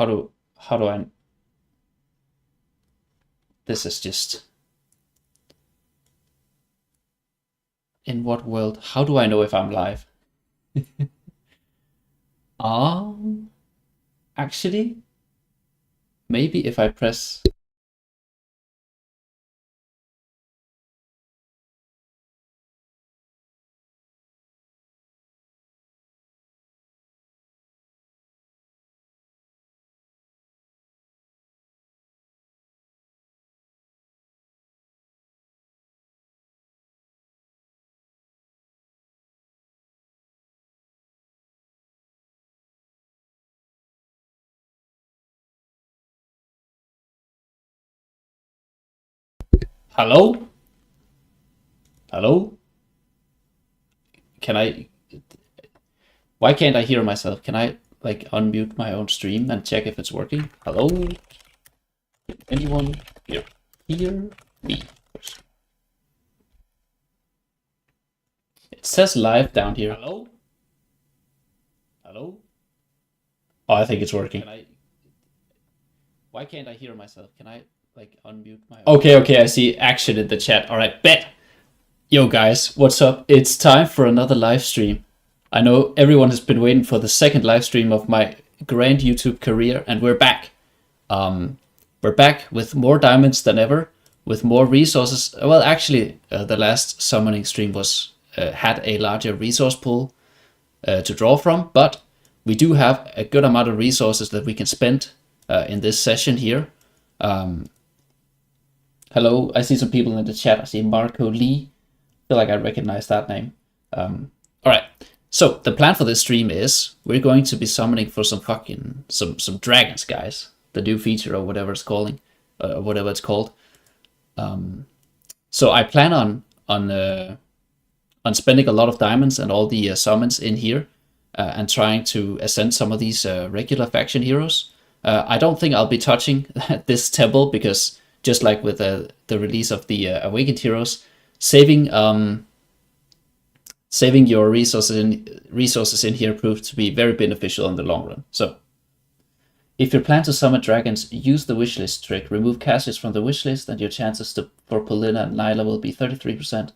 how do I? This is just. In what world? How do I know if I'm live? Um, Actually, maybe if I press. Hello? Hello? Can I? Why can't I hear myself? Can I like unmute my own stream and check if it's working? Hello? Anyone hear me? It says live down here. Hello? Hello? Oh, I think it's working. Why can't I hear myself? Can I like unmute my own? Okay, I see action in the chat. All right, bet. Yo guys, what's up? It's time for another live stream. I know everyone has been waiting for the second live stream of my grand YouTube career, and we're back. We're back with more diamonds than ever, with more resources. Well, actually, the last summoning stream was had a larger resource pool to draw from, but we do have a good amount of resources that we can spend in this session here. Hello, I see some people in the chat. I see Marco Lee. I feel like I recognize that name. All right. So the plan for this stream is we're going to be summoning for some dragons, guys. The new feature or whatever it's calling, whatever it's called. So I plan on spending a lot of diamonds and all the summons in here, and trying to ascend some of these regular faction heroes. I don't think I'll be touching this temple because just like with the release of the awakened heroes, saving your resources in here proved to be very beneficial in the long run. So, if you plan to summon dragons, use the wishlist trick. Remove Cassius from the wishlist, and your chances for Polina and Nyla will be 33%,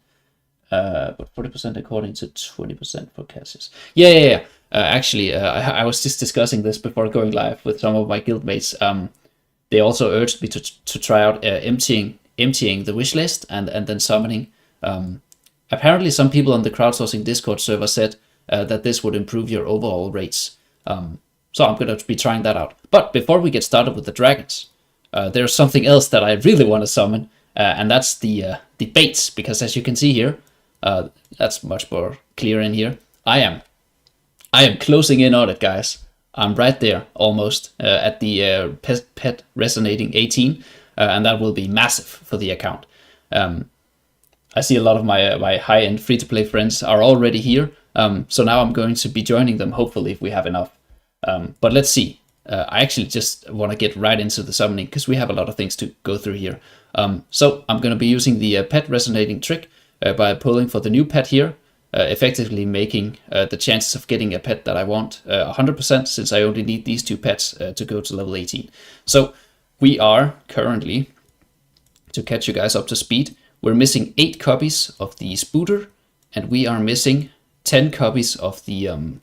but 40% according to 20% for Cassius. Yeah. Actually, I was just discussing this before going live with some of my guildmates. They also urged me to try out emptying the wishlist and then summoning. Apparently, some people on the crowdsourcing Discord server said that this would improve your overall rates. So I'm going to be trying that out. But before we get started with the dragons, there's something else that I really want to summon, and that's the baits. Because as you can see here, that's much more clear in here. I am closing in on it, guys. I'm right there, almost, at the pet resonating 18, and that will be massive for the account. I see a lot of my high-end free-to-play friends are already here, so now I'm going to be joining them, hopefully, if we have enough. But let's see. I actually just want to get right into the summoning, because we have a lot of things to go through here. So I'm going to be using the pet resonating trick by pulling for the new pet here, effectively making the chances of getting a pet that I want 100%, since I only need these two pets to go to level 18. So we are currently, to catch you guys up to speed, we're missing 8 copies of the Spooter, and we are missing 10 copies of the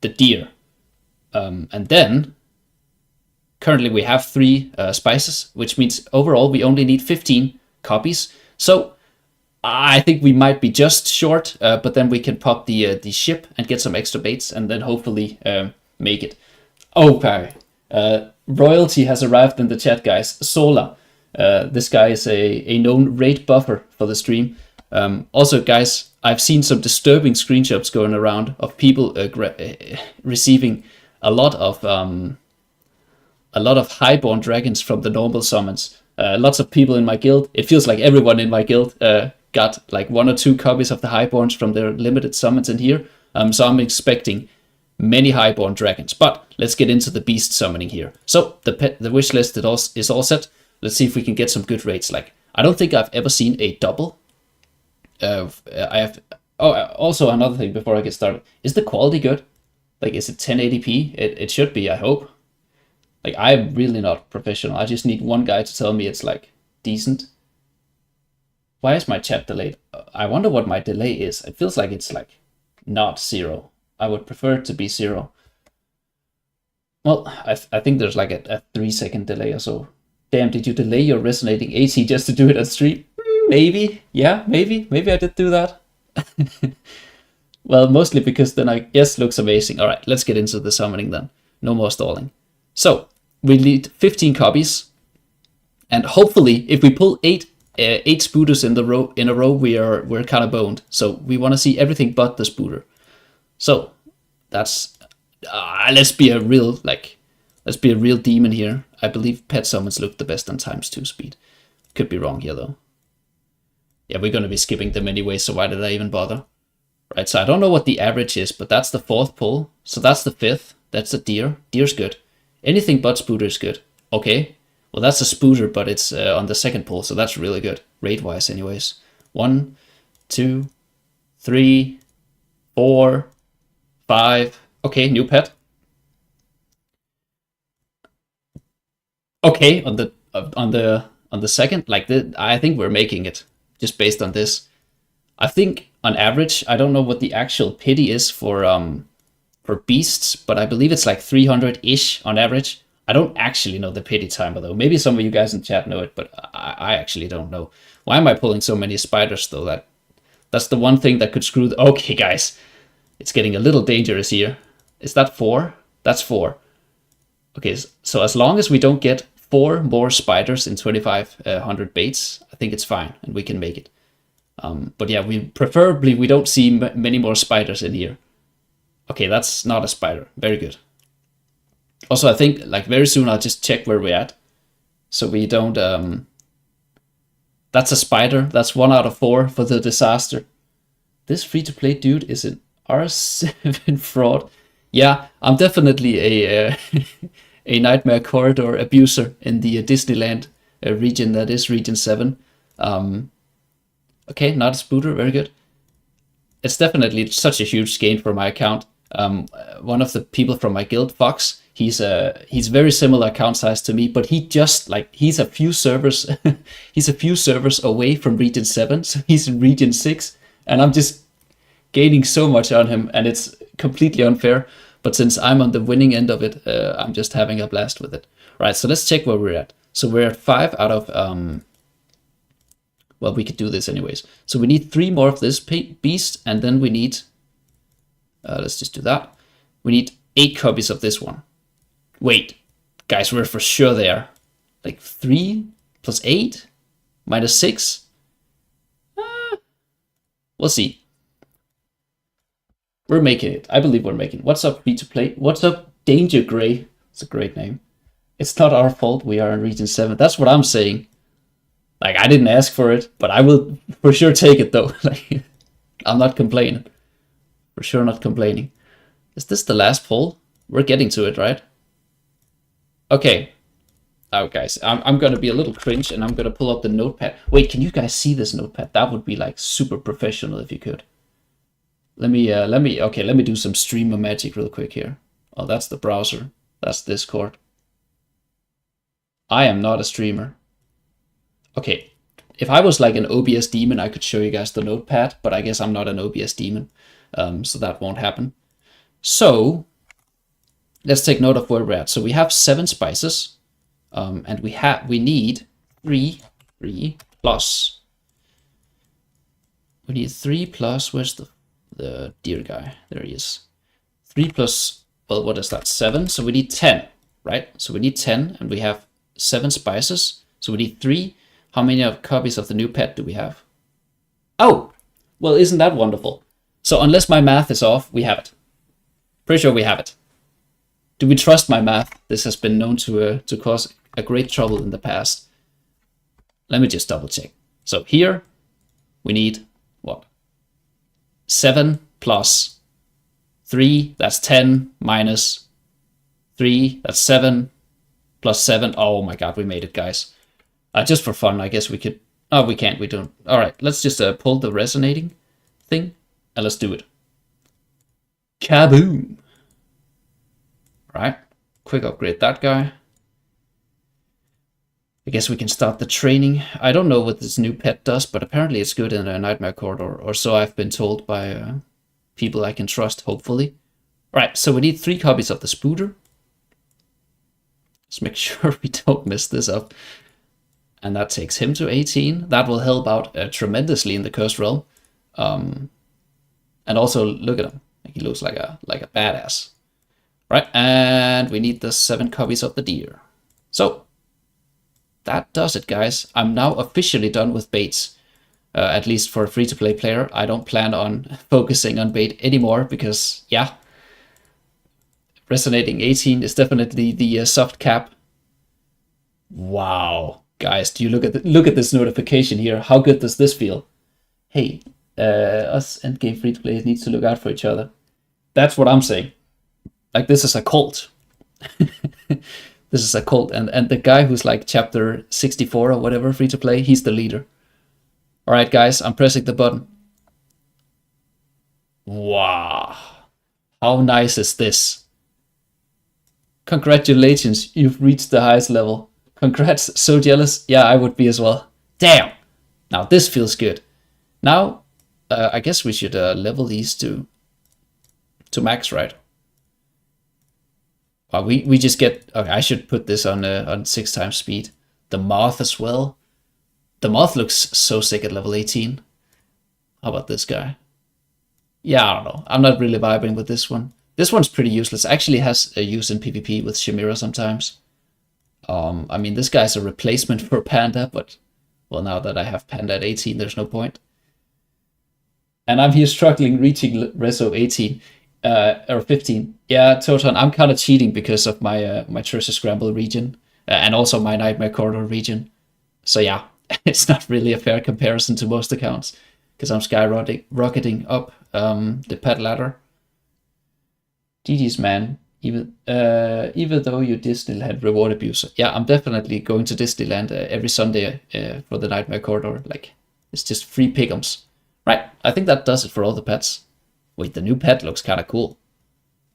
deer. And then currently we have 3 spices, which means overall we only need 15 copies. So I think we might be just short, but then we can pop the ship and get some extra baits, and then hopefully make it. Okay, royalty has arrived in the chat, guys. Sola, this guy is a known raid buffer for the stream. Also, guys, I've seen some disturbing screenshots going around of people receiving a lot of highborn dragons from the normal summons. Lots of people in my guild. It feels like everyone in my guild got like 1 or 2 copies of the highborns from their limited summons in here. So I'm expecting many highborn dragons. But let's get into the beast summoning here. So the wish list is all set. Let's see if we can get some good rates. Like, I don't think I've ever seen a double. Also another thing before I get started, is the quality good? Like, is it 1080p? It should be, I hope. Like, I'm really not professional. I just need one guy to tell me it's like decent. Why is my chat delayed? I wonder what my delay is. It feels like it's like not 0. I would prefer it to be 0. Well, I think there's like a 3-second delay or so. Damn, did you delay your resonating AC just to do it on stream? Maybe. Yeah, maybe. Maybe I did do that. Well, mostly because then yes, looks amazing. All right, let's get into the summoning then. No more stalling. So we need 15 copies, and hopefully, if we pull eight spooters in a row, we're kind of boned. So we want to see everything but the spooter. So that's let's be a real demon here. I believe pet summons look the best on ×2 speed. Could be wrong here though. Yeah, we're gonna be skipping them anyway, so why did I even bother? Right, so I don't know what the average is, but that's the 4th pull. So that's the 5th. That's a deer. Deer's good. Anything but spooter is good. Okay. Well, that's a spooter, but it's on the 2nd pull, so that's really good. Rate-wise, anyways. 1, 2, 3, 4, 5. Okay, new pet. Okay, on the 2nd, like I think we're making it just based on this. I think on average, I don't know what the actual pity is for beasts, but I believe it's like 300-ish on average. I don't actually know the pity timer though. Maybe some of you guys in chat know it, but I actually don't know. Why am I pulling so many spiders though? That's the one thing that could screw the... Okay, guys. It's getting a little dangerous here. Is that 4? That's 4. Okay, so as long as we don't get 4 more spiders in 2500 baits, I think it's fine and we can make it. But yeah, preferably we don't see many more spiders in here. Okay, that's not a spider. Very good. Also, I think like very soon I'll just check where we're at, so we don't. That's a spider. That's 1 out of 4 for the disaster. This free-to-play dude is an R7 fraud. Yeah, I'm definitely a a Nightmare Corridor abuser in the Disneyland region that is Region 7. Okay, not a spooter, very good. It's definitely such a huge gain for my account. One of the people from my guild, Fox, he's very similar account size to me, but he's a few servers away from Region 7, so he's in Region 6, and I'm just gaining so much on him, and it's completely unfair. But since I'm on the winning end of it, I'm just having a blast with it. Right, so let's check where we're at. So we're at 5 out of well, we could do this anyways. So we need 3 more of this beast, and then we need, let's just do that. We need 8 copies of this one. Wait, guys, we're for sure there. Like 3 plus 8 minus 6. We'll see. We're making it. I believe we're making it. What's up, free-to-play? What's up, Danger Gray? It's a great name. It's not our fault we are in Region 7. That's what I'm saying. Like, I didn't ask for it, but I will for sure take it, though. Like, I'm not complaining. For sure not complaining. Is this the last poll? We're getting to it, right? Okay. Oh, guys, I'm going to be a little cringe, and I'm going to pull up the notepad. Wait, can you guys see this notepad? That would be, like, super professional if you could. Let me do some streamer magic real quick here. Oh, that's the browser. That's Discord. I am not a streamer. Okay, if I was like an OBS demon, I could show you guys the notepad, but I guess I'm not an OBS demon, so that won't happen. So let's take note of where we're at. So we have 7 spices, and we need 3 plus. We need 3 plus. Where's the deer guy? There he is. 3 plus. Well, what is that? 7. So we need 10, right? So we need 10, and we have 7 spices. So we need 3. How many copies of the new pet do we have? Oh, well, isn't that wonderful? So unless my math is off, we have it. Pretty sure we have it. Do we trust my math? This has been known to cause a great trouble in the past. Let me just double check. So here we need what? 7 plus 3, that's 10, minus 3, that's 7, plus 7. Oh my god, we made it, guys. Just for fun, I guess we could... Oh, we can't, we don't. Alright, let's just pull the resonating thing, and let's do it. Kaboom! Right, quick upgrade that guy. I guess we can start the training. I don't know what this new pet does, but apparently it's good in a Nightmare Corridor, or so I've been told by people I can trust, hopefully. Right, so we need 3 copies of the Spooter. Let's make sure we don't mess this up. And that takes him to 18. That will help out tremendously in the Cursed Realm. And also, look at him. He looks like a badass. Right, and we need the 7 copies of the Deer. So, that does it, guys. I'm now officially done with baits. At least for a free-to-play player. I don't plan on focusing on bait anymore because, yeah, resonating 18 is definitely the soft cap. Wow, guys, do you look at this notification here? How good does this feel? Hey, us endgame free-to-players need to look out for each other. That's what I'm saying. Like, this is a cult. This is a cult, and the guy who's like chapter 64 or whatever, free to play, he's the leader. All right, guys, I'm pressing the button. Wow, how nice is this? Congratulations, you've reached the highest level. Congrats, so jealous. Yeah, I would be as well. Damn, now this feels good. Now, I guess we should level these to max, right? We just get. Okay, I should put this on 6 times speed. The Moth as well. The Moth looks so sick at level 18. How about this guy? Yeah, I don't know. I'm not really vibing with this one. This one's pretty useless. Actually has a use in PvP with Chimera sometimes. I mean, this guy's a replacement for Panda, but well, now that I have Panda at 18, there's no point. And I'm here struggling reaching Reso 18. Or 15. Yeah, Toton, I'm kind of cheating because of my my Treasure Scramble region and also my Nightmare Corridor region. So yeah, it's not really a fair comparison to most accounts because I'm skyrocketing up the pet ladder. GG's, man. Even though you Disneyland reward abuser. Yeah, I'm definitely going to Disneyland every Sunday for the Nightmare Corridor. Like, it's just free pick'ems. Right, I think that does it for all the pets. Wait, the new pet looks kind of cool.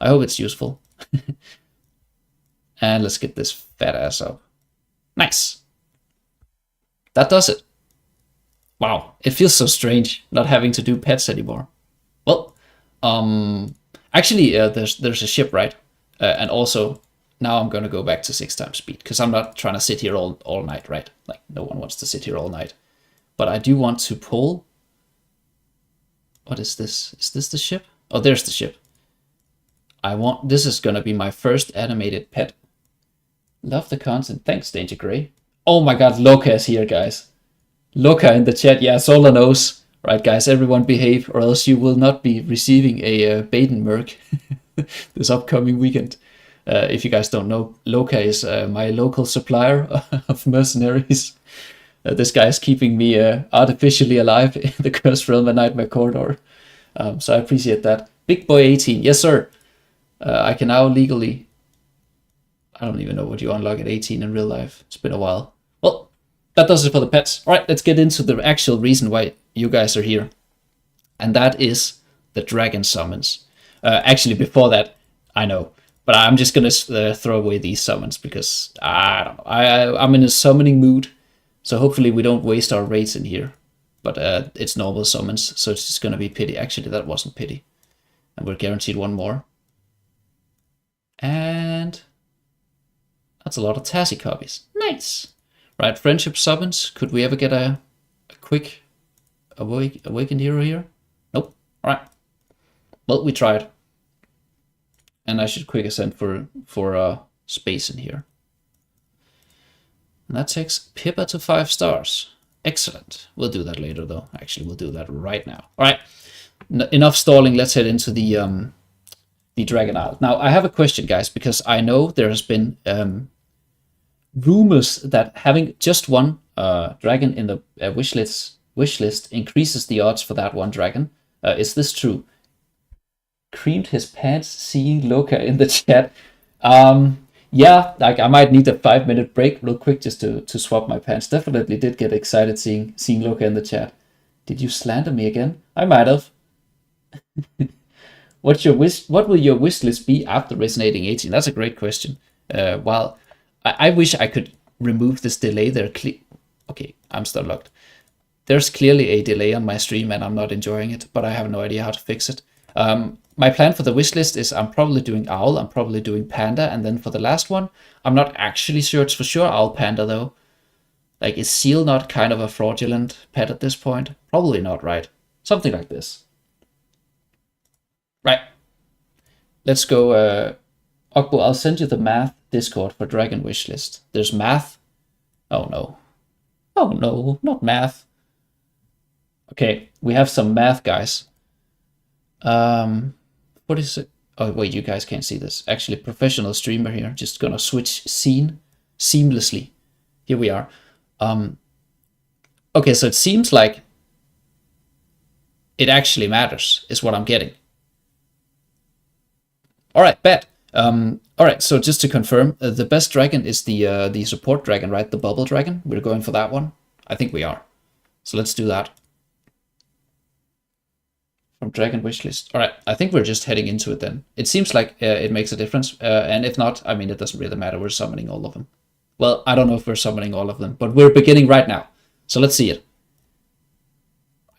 I hope it's useful. And let's get this fat ass up. Nice. That does it. Wow, it feels so strange not having to do pets anymore. Well, actually, there's a ship, right? And also, now I'm gonna go back to 6 times speed because I'm not trying to sit here all night, right? Like, no one wants to sit here all night. But I do want to pull. What is this? Is this the ship? Oh, there's the ship. This is gonna be my first animated pet. Love the content. Thanks, Danger Grey. Oh my god, Loka is here, guys. Loka in the chat. Yeah, Sola knows. Right, guys, everyone behave or else you will not be receiving a Baden Merc this upcoming weekend. If you guys don't know, Loka is my local supplier of mercenaries. This guy is keeping me artificially alive in the Cursed Realm and Nightmare Corridor. So I appreciate that. Big Boy 18. Yes, sir. I can now legally. I don't even know what you unlock at 18 in real life. It's been a while. Well, that does it for the pets. All right, let's get into the actual reason why you guys are here. And that is the dragon summons. Actually, before that, I know. But I'm just going to throw away these summons because I don't know. I'm in a summoning mood. So hopefully we don't waste our raids in here. But it's normal summons, so it's just going to be pity. Actually, that wasn't pity. And we're guaranteed one more. And that's a lot of Tassie copies. Nice. Right, friendship summons. Could we ever get a quick awakened hero here? Nope. All right. Well, we tried. And I should quick ascend for space in here. And that takes Pippa to 5 stars. Excellent. We'll do that later, though. Actually, we'll do that right now. All right. Enough stalling. Let's head into the Dragon Isle. Now, I have a question, guys, because I know there has been rumors that having just one dragon in the wish list increases the odds for that one dragon. Is this true? Creamed his pants seeing Loka in the chat. Yeah, like I might need a 5-minute break real quick just to swap my pants. Definitely did get excited seeing Loka in the chat. Did you slander me again? I might have. What will your wish list be after Resonating 18? That's a great question. While I wish I could remove this delay there. Okay, I'm still locked. There's clearly a delay on my stream and I'm not enjoying it, but I have no idea how to fix it. My plan for the wish list is I'm probably doing Owl, I'm probably doing Panda, and then for the last one, I'm not actually sure it's for sure Owl Panda though. Like, is Seal not kind of a fraudulent pet at this point? Probably not, right? Something like this. Right. Let's go. Okbo, I'll send you the math Discord for Dragon Wish List. There's math. Oh no. Oh no, not math. Okay, we have some math, guys. What is it? Oh wait, you guys can't see this. Actually, professional streamer here. Just gonna switch scene seamlessly. Here we are. Okay, so it seems like it actually matters, is what I'm getting. All right, bet. All right, so just to confirm, the best dragon is the support dragon, right? The bubble dragon. We're going for that one. I think we are. So let's do that. From Dragon Wishlist. All right, I think we're just heading into it then. It seems like it makes a difference, and if not, I mean, it doesn't really matter. We're summoning all of them. Well, I don't know if we're summoning all of them, but we're beginning right now. So let's see it.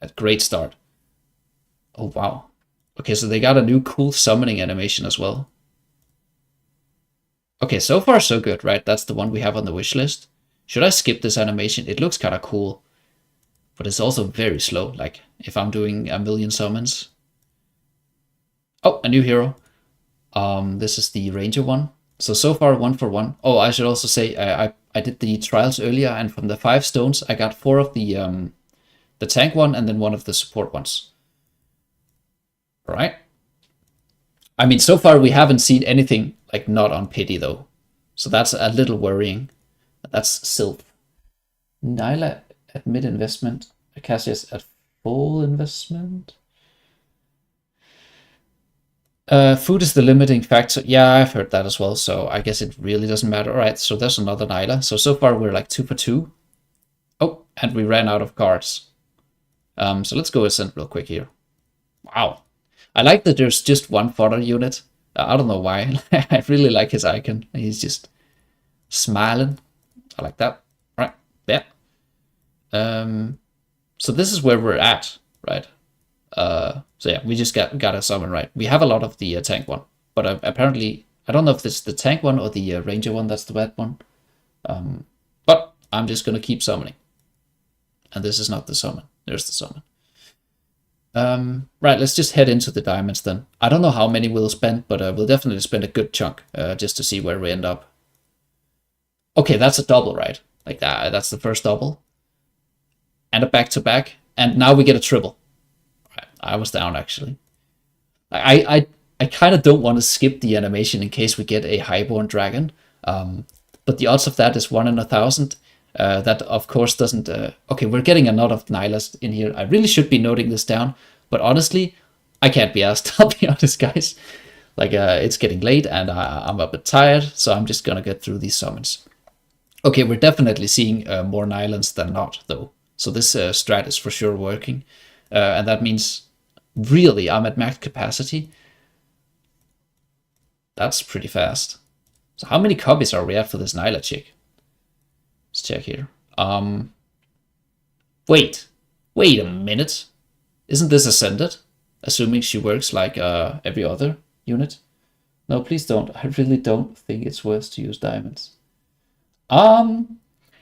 A great start. Oh, wow. Okay, so they got a new cool summoning animation as well. Okay, so far so good, right? That's the one we have on the wish list. Should I skip this animation? It looks kind of cool, but it's also very slow, like if I'm doing a million summons. Oh, a new hero. This is the ranger one. So far 1 for 1. Oh, I should also say I did the trials earlier, and from the 5 stones I got 4 of the tank one and then 1 of the support ones. All right. I mean, so far we haven't seen anything like not on pity though, so that's a little worrying. That's Sylph. Nyla at mid investment. Cassius at full investment. Food is the limiting factor. Yeah, I've heard that as well, so I guess it really doesn't matter. All right, so there's another Nyla. So far we're like 2 for 2. Oh, and we ran out of cards. So let's go Ascent real quick here. Wow. I like that there's just one fodder unit. I don't know why. I really like his icon. He's just smiling. I like that. Right, yeah. So this is where we're at, right? So yeah, we just got a summon, right? We have a lot of the tank one, but apparently, I don't know if this is the tank one or the ranger one, that's the bad one. But I'm just gonna keep summoning. And this is not the summon. There's the summon. Right, let's just head into the diamonds then. I don't know how many we'll spend, but we'll definitely spend a good chunk just to see where we end up. Okay, that's a double, right? Like that's the first double. And a back-to-back. And now we get a triple. Right, I was down, actually. I kind of don't want to skip the animation in case we get a highborn dragon. But the odds of that is 1 in 1,000. That, of course, doesn't... Okay, we're getting a lot of Nylas in here. I really should be noting this down. But honestly, I can't be asked. I'll be honest, guys. Like, it's getting late and I'm a bit tired. So I'm just going to get through these summons. Okay, we're definitely seeing more Nylons than not, though. So this strat is for sure working. And that means, really, I'm at max capacity. That's pretty fast. So how many copies are we at for this Nyla chick? Let's check here. Wait a minute. Isn't this Ascended? Assuming she works like every other unit. No, please don't. I really don't think it's worth to use diamonds.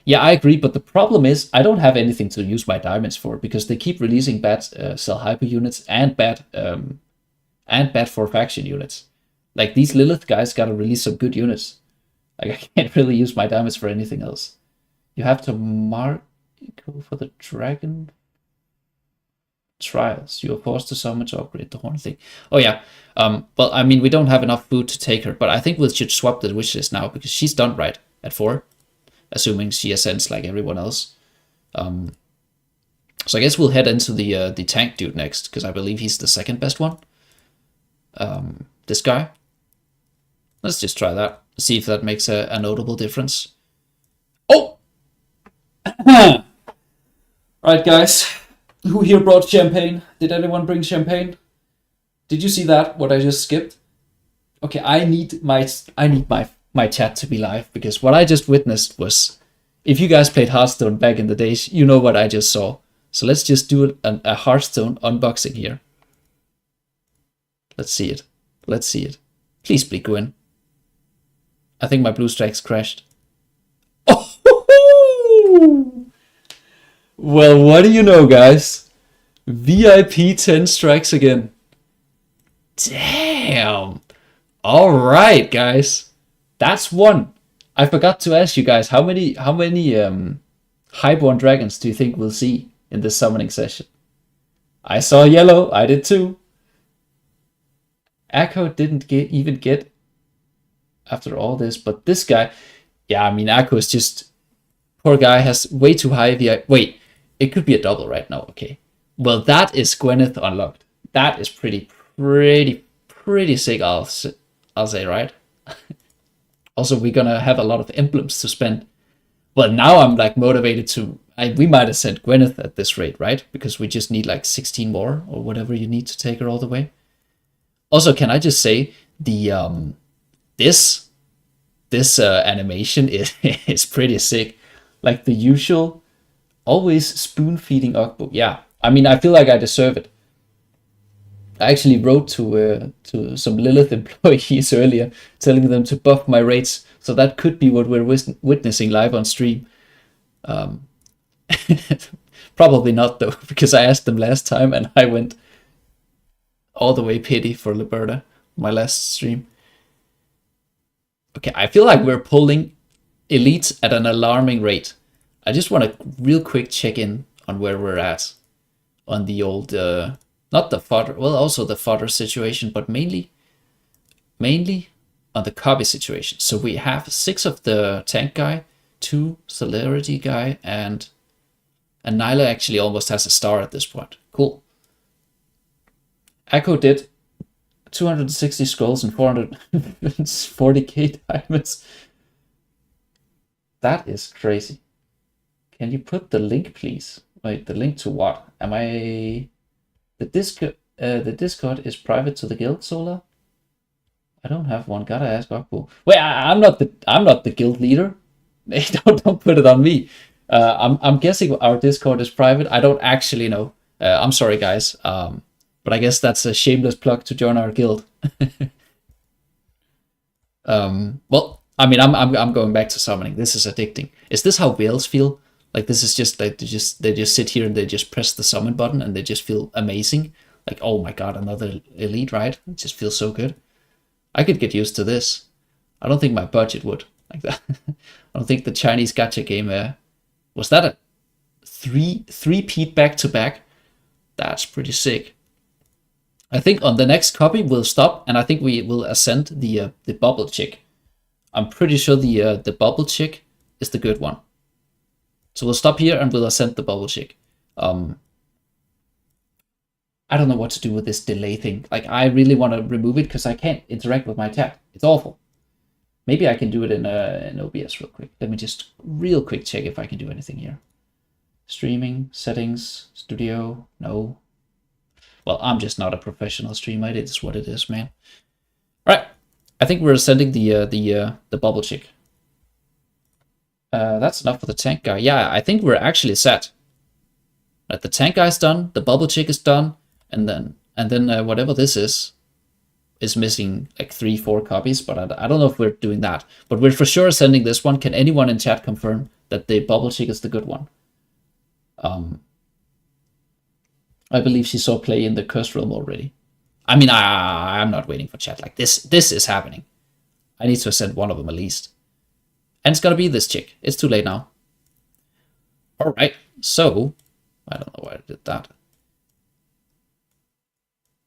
Yeah, I agree, but the problem is I don't have anything to use my diamonds for because they keep releasing bad Cell Hyper units and bad for faction units. Like these Lilith guys gotta release some good units. Like I can't really use my diamonds for anything else. You have to go for the dragon trials. You are forced to summon to upgrade the horn thing. Oh yeah. Well, I mean we don't have enough food to take her, but I think we should swap the wish list now because she's done right at 4. Assuming she ascends like everyone else. So I guess we'll head into the tank dude next, because I believe he's the second best one. This guy. Let's just try that. See if that makes a notable difference. Oh! Alright guys. Who here brought champagne? Did anyone bring champagne? Did you see that? What I just skipped? Okay, I need my chat to be live because what I just witnessed was, if you guys played Hearthstone back in the days, you know what I just saw. So let's just do a Hearthstone unboxing here. Let's see it. Let's see it. Please be Gwyn. I think my blue strikes crashed. Oh! Well, what do you know, guys? VIP 10 strikes again. Damn. All right, guys. That's one. I forgot to ask you guys, how many Highborn dragons do you think we'll see in this summoning session? I saw yellow. I did too. Akko didn't even get after all this, but this guy, yeah, I mean, Akko is just, poor guy has way too high VIP. Wait, it could be a double right now. Okay. Well, that is Gwyneth unlocked. That is pretty sick, I'll say, right? Also, we're gonna have a lot of emblems to spend. Well, now I'm like motivated to. We might have sent Gwyneth at this rate, right? Because we just need like 16 more or whatever you need to take her all the way. Also, can I just say the this animation is pretty sick. Like the usual, always spoon feeding Ogbo. Yeah, I mean, I feel like I deserve it. I actually wrote to some Lilith employees earlier, telling them to buff my rates. So that could be what we're witnessing live on stream. Probably not though, because I asked them last time and I went all the way pity for Liberta, my last stream. Okay, I feel like we're pulling elites at an alarming rate. I just want to real quick check in on where we're at on the old, not the fodder, well, also the fodder situation, but mainly on the copy situation. So we have 6 of the tank guy, 2 celerity guy, and Nyla actually almost has a star at this point. Cool. Akko did 260 scrolls and 440k diamonds. That is crazy. Can you put the link, please? Wait, the link to what? Am I... The Discord is private to the guild, Sola? I don't have one. Gotta ask Akko. Wait, I'm not the guild leader. Don't put it on me. I'm guessing our Discord is private. I don't actually know. I'm sorry, guys. But I guess that's a shameless plug to join our guild. Well, I mean, I'm going back to summoning. This is addicting. Is this how whales feel? Like this is just like they just sit here and they just press the summon button and they just feel amazing. Like, oh my god, another elite, right? It just feels so good. I could get used to this. I don't think my budget would like that. I don't think the Chinese gacha game was that a three-peat back to back. That's pretty sick. I think on the next copy we'll stop, and I think we will ascend the bubble chick. I'm pretty sure the bubble chick is the good one. So we'll stop here and we'll ascend the bubble chick. I don't know what to do with this delay thing. Like, I really want to remove it because I can't interact with my chat. It's awful. Maybe I can do it in OBS real quick. Let me just real quick check if I can do anything here. Streaming, settings, studio, no. Well, I'm just not a professional streamer. It is what it is, man. All right, I think we're ascending the bubble chick. That's enough for the tank guy. Yeah, I think we're actually set. Right, the tank guy's done, the bubble chick is done, and then whatever this is missing like 3-4 copies, but I don't know if we're doing that. But we're for sure ascending this one. Can anyone in chat confirm that the bubble chick is the good one? I believe she saw play in the curse realm already. I mean, I'm not waiting for chat. Like this is happening. I need to ascend one of them at least. And it's gotta be this chick. It's too late now. Alright, so I don't know why I did that.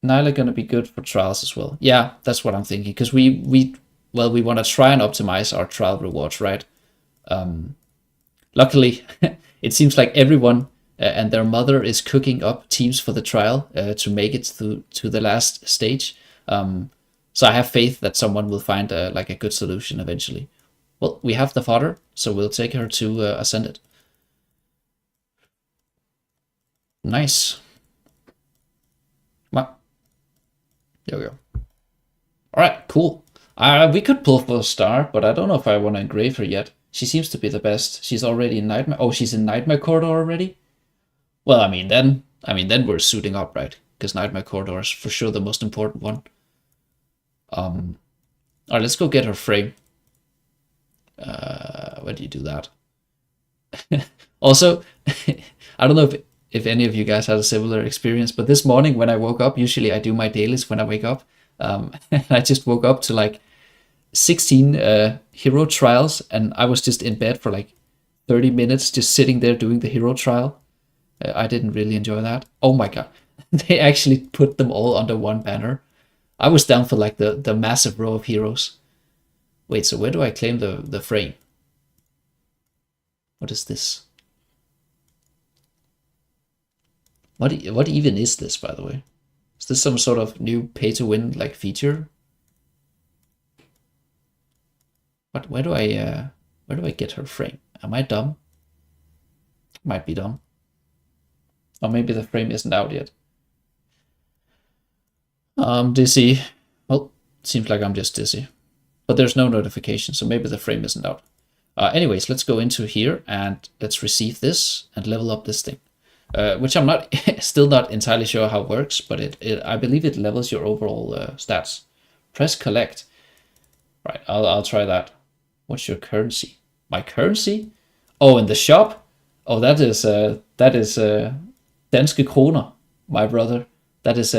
Nyla gonna be good for trials as well. Yeah, that's what I'm thinking. Because we want to try and optimize our trial rewards, right? Luckily, it seems like everyone and their mother is cooking up teams for the trial to make it to the last stage. So I have faith that someone will find like a good solution eventually. Well, we have the fodder, so we'll take her to Ascended. Nice. Well, There we go. All right, cool. We could pull for a star, but I don't know if I want to engrave her yet. She seems to be the best. She's already in Nightmare. Oh, she's in Nightmare Corridor already? Well, then we're suiting up, right? Because Nightmare Corridor is for sure the most important one. All right, let's go get her frame. Where do you do that? Also, I don't know if any of you guys had a similar experience, but this morning when I woke up, usually I do my dailies when I wake up. I just woke up to like 16 hero trials, and I was just in bed for like 30 minutes, just sitting there doing the hero trial. I didn't really enjoy that. Oh my god, they actually put them all under one banner. I was down for like the massive row of heroes. Wait, so where do I claim the frame? What is this? What even is this, by the way? Is this some sort of new pay-to-win like feature? Where do I get her frame? Am I dumb? Might be dumb. Or maybe the frame isn't out yet. I'm dizzy. Well, seems like I'm just dizzy. But there's no notification, so maybe the frame isn't out. Anyways, let's go into here and let's receive this and level up this thing. Which I'm not still not entirely sure how it works, but I believe it levels your overall stats. Press collect. Right, I'll try that. What's your currency? My currency? Oh, in the shop? Oh, that is danske kroner, my brother. That is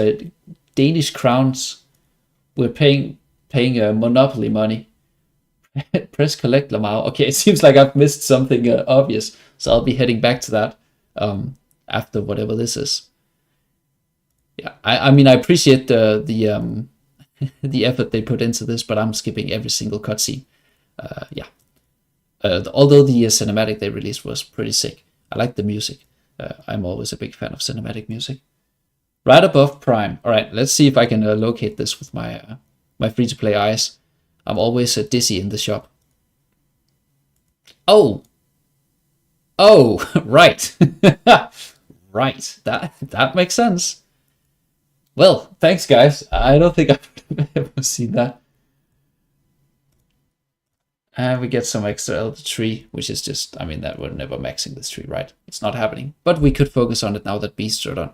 Danish crowns. We're paying monopoly money. Press collect, Lamau. Okay, it seems like I've missed something obvious, so I'll be heading back to that after whatever this is. Yeah, I mean I appreciate the the effort they put into this, but I'm skipping every single cutscene. Yeah. Although the cinematic they released was pretty sick. I like the music. I'm always a big fan of cinematic music. Right above Prime. All right, let's see if I can locate this with my my free-to-play eyes. I'm always dizzy in the shop. Oh, right, right. That makes sense. Well, thanks, guys. I don't think I've ever seen that. And we get some extra elder tree, which is just, I mean, that we're never maxing this tree, right? It's not happening. But we could focus on it now that beasts are done.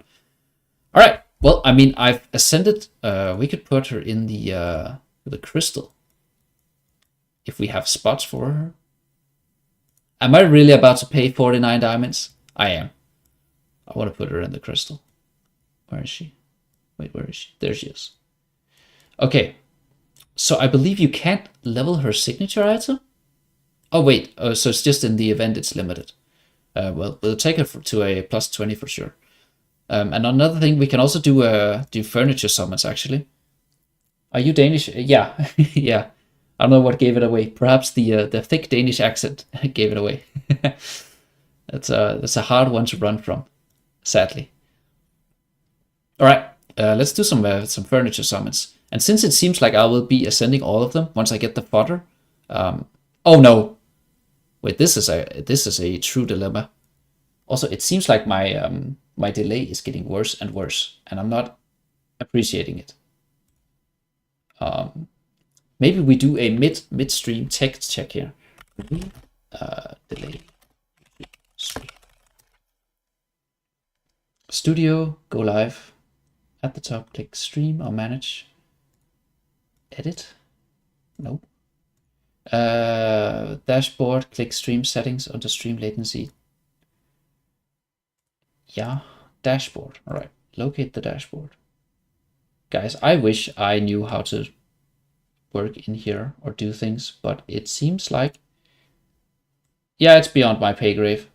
All right. Well, I mean, I've ascended. We could put her in the crystal if we have spots for her. Am I really about to pay 49 diamonds? I am. I want to put her in the crystal. Where is she? Wait, where is she? There she is. Okay. So I believe you can't level her signature item? Oh, wait. So it's just in the event it's limited. Well, we'll take her to a plus 20 for sure. And another thing, we can also do furniture summons, actually. Are you Danish? Yeah. Yeah. I don't know what gave it away. Perhaps the thick Danish accent gave it away. That's a hard one to run from, sadly. All right. Let's do some furniture summons. And since it seems like I will be ascending all of them once I get the fodder. Oh no! Wait, this is a true dilemma. Also, it seems like my delay is getting worse and worse, and I'm not appreciating it. Maybe we do a midstream text check here. Delay. Studio, go live. At the top, click stream or manage. Edit? Nope. Dashboard, click stream settings under stream latency. Yeah, dashboard. All right, locate the dashboard. Guys, I wish I knew how to work in here or do things, but it seems like, yeah, it's beyond my pay grade.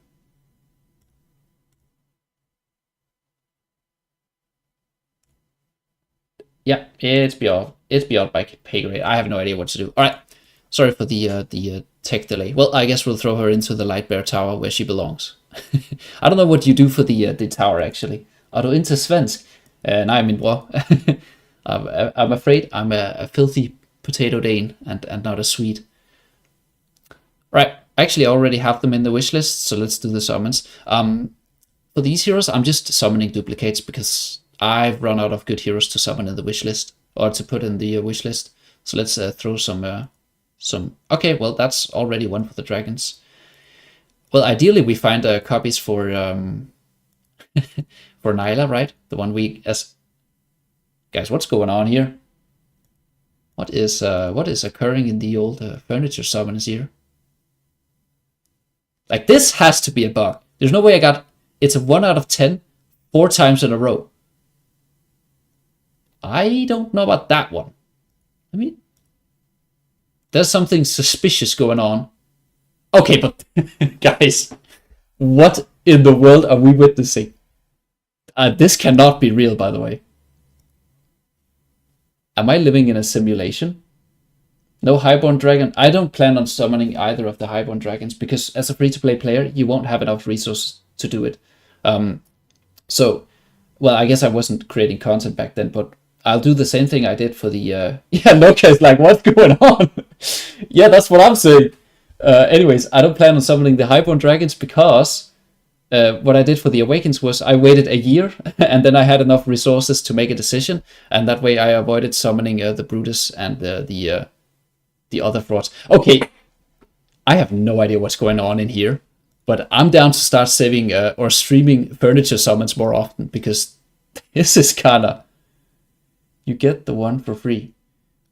Yeah, it's beyond my pay grade. I have no idea what to do. All right, sorry for the tech delay. Well, I guess we'll throw her into the Lightbear Tower where she belongs. I don't know what you do for the tower actually. Are du inte svensk? Nej, min bror. I'm afraid I'm a filthy potato Dane and not a Swede. Right, actually I already have them in the wish list, so let's do the summons. For these heroes, I'm just summoning duplicates because I've run out of good heroes to summon in the wish list. or to put in the wish list. So let's throw some. Okay, well that's already one for the dragons. Well, ideally we find copies for for Nyla, right? The one we as guys. What's going on here? What is occurring in the old furniture summons here? Like, this has to be a bug. There's no way I got... It's a 1 out of 10, 4 times in a row. I don't know about that one. I mean, there's something suspicious going on. Okay, but guys, what in the world are we witnessing? This cannot be real, by the way. Am I living in a simulation? No Highborn Dragon. I don't plan on summoning either of the Highborn Dragons because as a free-to-play player, you won't have enough resources to do it. So, well, I guess I wasn't creating content back then, but I'll do the same thing I did for the... Yeah, Nokia's like, what's going on? Yeah, that's what I'm saying. Anyways, I don't plan on summoning the Highborn Dragons because what I did for the Awakens was I waited a year and then I had enough resources to make a decision, and that way I avoided summoning the Brutus and the other frauds. Okay, I have no idea what's going on in here, but I'm down to start saving or streaming furniture summons more often because this is kinda... You get the one for free.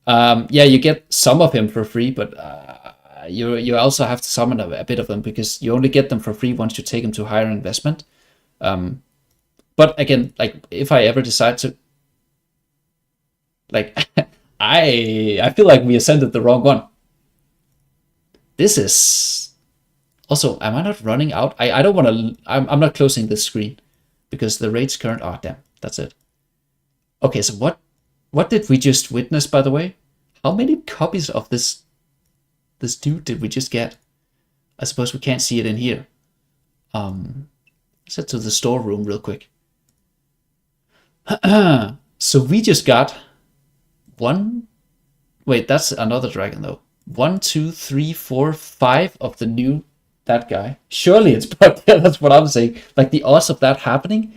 Yeah, you get some of him for free, but you also have to summon a bit of them because you only get them for free once you take them to higher investment. But again, like, if I ever decide to... Like... I feel like we ascended the wrong one. This is... Also, am I not running out? I don't want to... I'm not closing this screen because the rate's current... Oh, damn. That's it. Okay, so what did we just witness, by the way? How many copies of this dude did we just get? I suppose we can't see it in here. Let's head to the storeroom real quick. So we just got... One, wait, that's another dragon though. 1, 2, 3, 4, 5 of the new, that guy. Surely it's, but yeah, that's what I'm saying. Like, the odds of that happening,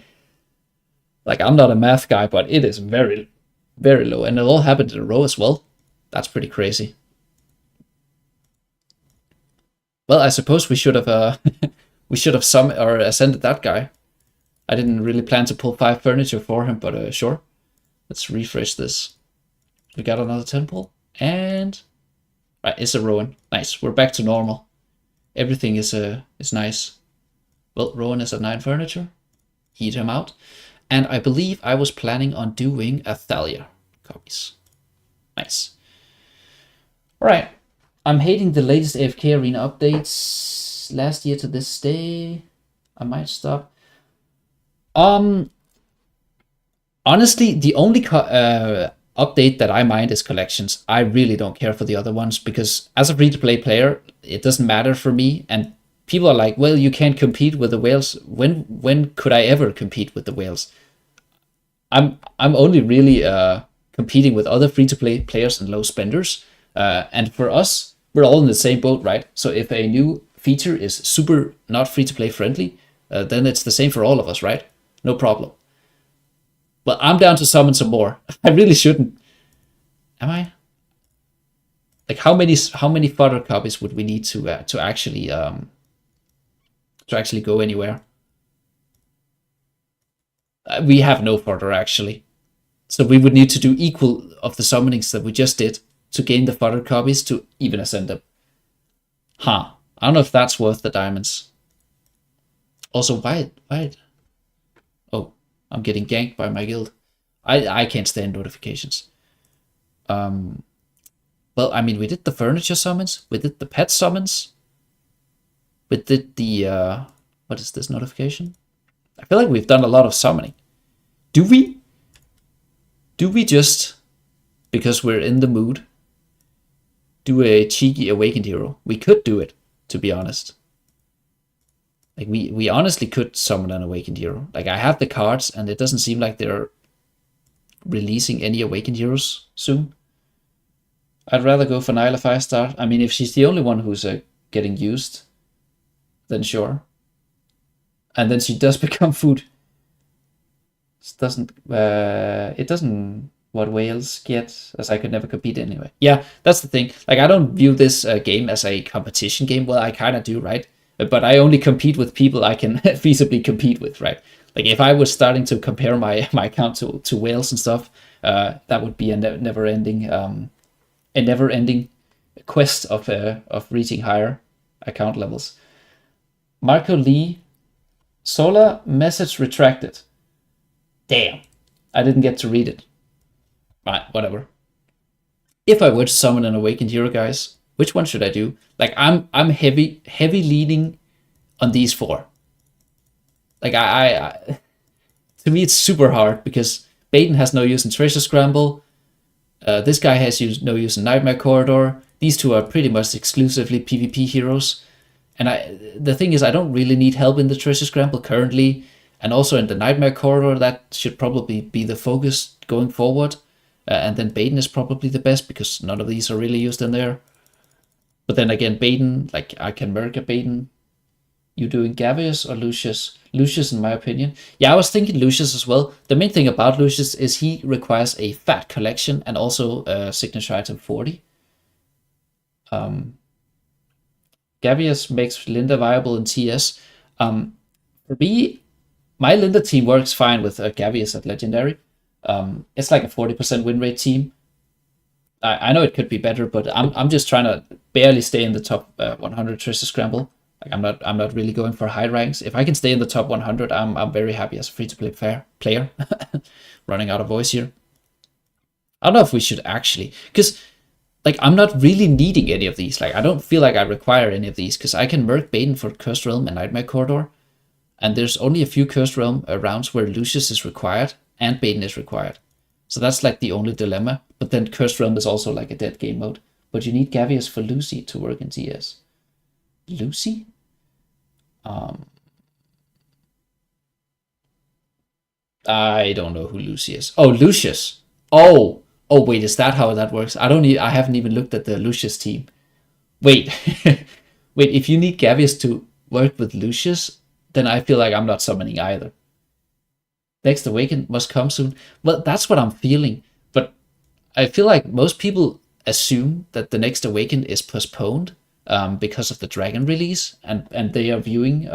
like, I'm not a math guy, but it is very, very low. And it all happened in a row as well. That's pretty crazy. Well, I suppose we should have, ascended that guy. I didn't really plan to pull 5 furniture for him, but sure. Let's refresh this. We got another temple, and right, it's a Rowan. Nice, we're back to normal. Everything is nice. Well, Rowan is at 9 furniture. Heat him out, and I believe I was planning on doing a Thalia copies. Nice. All right, I'm hating the latest AFK Arena updates. Last year to this day, I might stop. Honestly, the only update that I mind is collections. I really don't care for the other ones because as a free-to-play player, it doesn't matter for me. And people are like, well, you can't compete with the whales. When could I ever compete with the whales? I'm only really competing with other free-to-play players and low spenders. And for us, we're all in the same boat, right? So if a new feature is super not free-to-play friendly, then it's the same for all of us, right? No problem. But I'm down to summon some more. I really shouldn't. Am I? Like, how many fodder copies would we need to actually go anywhere? We have no fodder actually, so we would need to do equal of the summonings that we just did to gain the fodder copies to even ascend them. Huh? I don't know if that's worth the diamonds. Also, why? Oh. I'm getting ganked by my guild. I can't stand notifications. Well, I mean, we did the furniture summons. We did the pet summons. We did the... what is this notification? I feel like we've done a lot of summoning. Do we? Do we just, because we're in the mood, do a cheeky awakened hero? We could do it, to be honest. Like, we honestly could summon an awakened hero. Like, I have the cards, and it doesn't seem like they're releasing any awakened heroes soon. I'd rather go for Nyla 5-star. I mean, if she's the only one who's getting used, then sure. And then she does become food. It doesn't what whales get, as I could never compete anyway. Yeah, that's the thing. Like, I don't view this game as a competition game. Well, I kind of do, right? But I only compete with people I can feasibly compete with, right? Like, if I was starting to compare my account to whales and stuff, that would be a never-ending quest of reaching higher account levels. Marco Lee, Solar message retracted. Damn, I didn't get to read it. Right, whatever. If I were to summon an awakened hero, guys, which one should I do? Like, I'm heavy leaning on these four. Like, to me it's super hard because Baden has no use in Treasure Scramble. This guy has no use in Nightmare Corridor. These two are pretty much exclusively PvP heroes. And the thing is, I don't really need help in the Treasure Scramble currently. And also in the Nightmare Corridor, that should probably be the focus going forward. And then Baden is probably the best because none of these are really used in there. But then again, Baden, like, I can merc a Baden. You doing Gavious or Lucius? Lucius, in my opinion. Yeah, I was thinking Lucius as well. The main thing about Lucius is he requires a fat collection and also signature item 40. Gavious makes Linda viable in TS. For me, my Linda team works fine with Gavious at Legendary. It's like a 40% win rate team. I know it could be better, but I'm just trying to barely stay in the top 100 Treasure Scramble. Like, I'm not really going for high ranks. If I can stay in the top 100, I'm very happy as a free-to-play player. Running out of voice here. I don't know if we should actually, because like, I'm not really needing any of these. Like, I don't feel like I require any of these because I can merc Baden for Cursed Realm and Nightmare Corridor, and there's only a few Cursed Realm rounds where Lucius is required and Baden is required. So that's like the only dilemma. But then Cursed Realm is also like a dead game mode. But you need Gavious for Lucy to work in TS. Lucy? I don't know who Lucy is. Oh, Lucius. Oh, wait, is that how that works? I haven't even looked at the Lucius team. Wait, wait. If you need Gavious to work with Lucius, then I feel like I'm not summoning either. Next Awaken must come soon. Well, that's what I'm feeling. But I feel like most people assume that the Next Awaken is postponed because of the Dragon release, and they are viewing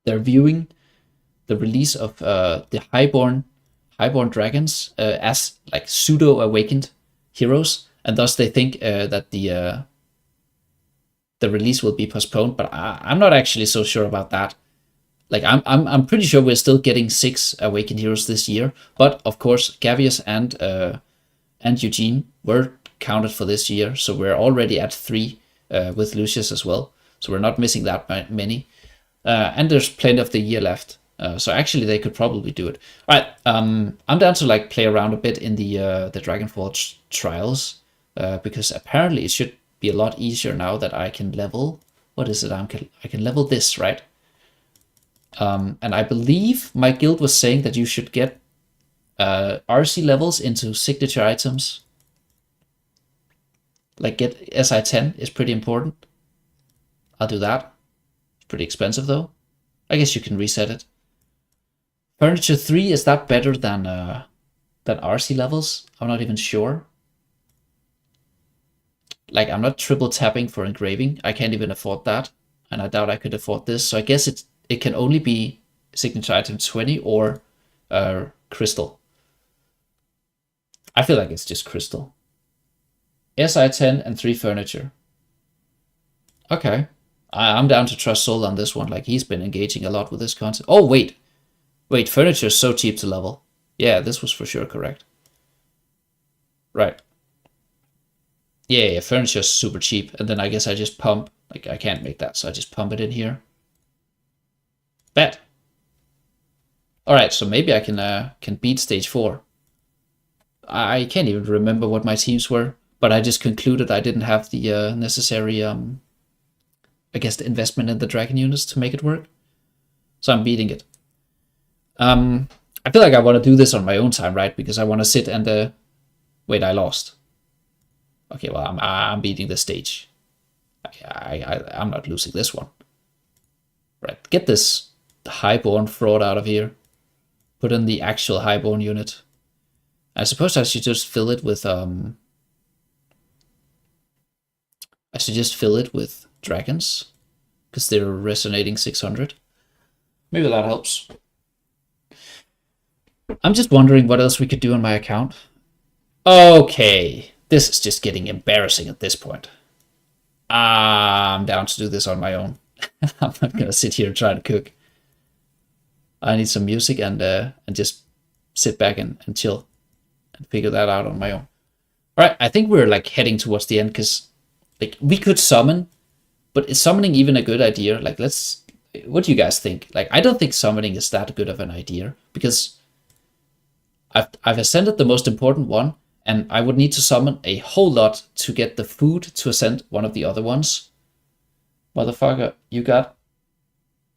the release of the Highborn dragons as like pseudo awakened heroes, and thus they think that the release will be postponed. But I'm not actually so sure about that. Like, I'm pretty sure we're still getting 6 awakened heroes this year. But of course, Gavious and Eugene were counted for this year, so we're already at 3 with Lucius as well. So we're not missing that many. And there's plenty of the year left. So actually, they could probably do it. All right, I'm down to like play around a bit in the Dragonforge trials because apparently it should be a lot easier now that I can level. What is it? I can level this, right? And I believe my guild was saying that you should get RC levels into signature items. Like, get SI10 is pretty important. I'll do that. It's pretty expensive though. I guess you can reset it. Furniture 3, is that better than RC levels? I'm not even sure. Like, I'm not triple tapping for engraving. I can't even afford that. And I doubt I could afford this. So I guess it can only be signature item 20 or crystal. I feel like it's just crystal. SI10 and 3 furniture. Okay. I'm down to trust Soul on this one. Like, he's been engaging a lot with this concept. Oh, wait. Wait, furniture is so cheap to level. Yeah, this was for sure correct. Right. Yeah, furniture is super cheap. And then I guess I just pump. Like, I can't make that, so I just pump it in here. Bet. Alright, so maybe I can beat stage 4. I can't even remember what my teams were, but I just concluded I didn't have the necessary, I guess, the investment in the dragon units to make it work. So I'm beating it. I feel like I want to do this on my own time, right? Because I want to sit and wait, I lost. Okay, well, I'm beating the stage. I'm not losing this one. Right, get this Highborn fraud out of here. Put in the actual Highborn unit. I suppose I should just fill it with dragons, because they're resonating 600. Maybe that helps. I'm just wondering what else we could do on my account. Okay, this is just getting embarrassing at this point. I'm down to do this on my own. I'm not gonna sit here and try to cook. I need some music and just sit back and chill and figure that out on my own. All right, I think we're like heading towards the end, because like we could summon, but is summoning even a good idea? Like, what do you guys think? Like, I don't think summoning is that good of an idea, because I've ascended the most important one, and I would need to summon a whole lot to get the food to ascend one of the other ones. Motherfucker, you got